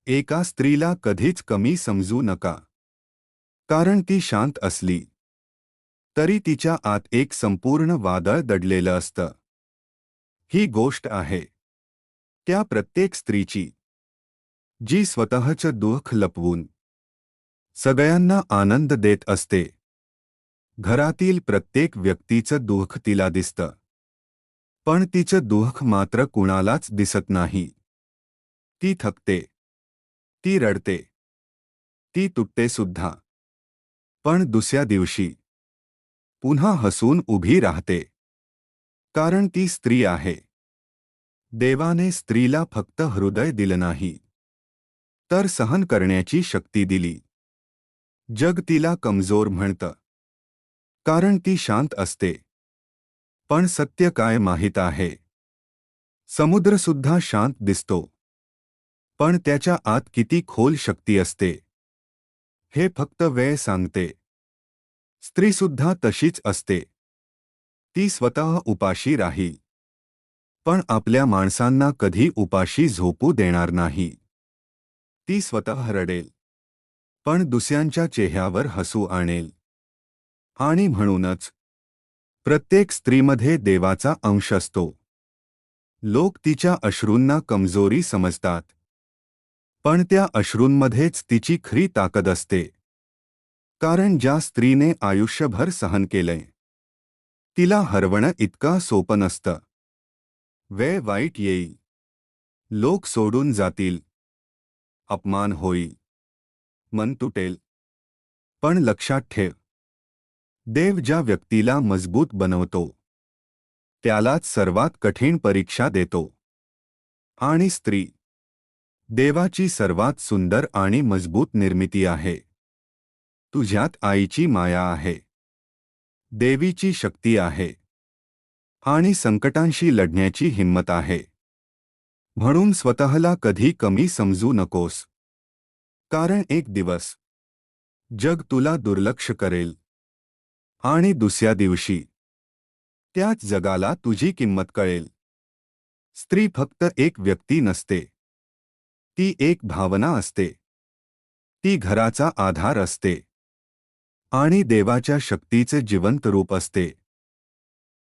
एका स्त्रीला कधीच कमी समजू नका. कारण ती शांत असली तरी तिच्या आत एक संपूर्ण वादळ दडलेलं असतं. ही गोष्ट आहे त्या प्रत्येक स्त्रीची जी स्वतःचं दुःख लपवून सगळ्यांना आनंद देत असते. घरातील प्रत्येक व्यक्तीचं दुःख तिला दिसतं, पण तिचं दुःख मात्र कुणालाच दिसत नाही. ती थकते, ती रडते, ती तुटते सुद्धा, पण दुसऱ्या दिवशी पुन्हा हसून उभी राहते. कारण ती स्त्री आहे. देवाने स्त्रीला फक्त हृदय दिलं नाही, तर सहन करण्याची शक्ती दिली. जग तिला कमजोर म्हणतं, कारण ती शांत असते. पण सत्य काय माहीत आहे? समुद्रसुद्धा शांत दिसतो, पण त्याच्या आत किती खोल शक्ती असते हे फक्त वेळ सांगते. स्त्रीसुद्धा तशीच असते. ती स्वतः उपाशी राहील, पण आपल्या माणसांना कधी उपाशी झोपू देणार नाही. ती स्वतः रडेल, पण दुसऱ्यांच्या चेहऱ्यावर हसू आणेल. आणि म्हणूनच प्रत्येक स्त्रीमध्ये देवाचा अंश असतो. लोक तिच्या अश्रूंना कमजोरी समजतात, पण त्या अश्रूंमध्येच तिची खरी ताकद असते. कारण ज्या स्त्रीने आयुष्यभर सहन केलंय, तिला हरवणं इतका सोपं नसतं. वेळ वाईट येईल, लोक सोडून जातील, अपमान होईल, मन तुटेल, पण लक्षात ठेव, देव ज्या व्यक्तीला मजबूत बनवतो त्यालाच सर्वात कठीण परीक्षा देतो. आणि स्त्री देवाची सर्वात सुंदर आणि मजबूत निर्मिती आहे. तुझ्यात आईची माया आहे, देवीची शक्ती आहे, आणि संकटांशी लढण्याची हिंमत आहे. म्हणून स्वतःला कधी कमी समजू नकोस. कारण एक दिवस जग तुला दुर्लक्ष करेल, आणि दुसऱ्या दिवशी त्याच जगाला तुझी किंमत कळेल. स्त्री फक्त एक व्यक्ती नसते, ती एक भावना असते. ती घराचा आधार असते आणि देवाच्या शक्तीचे जिवंत रूप असते.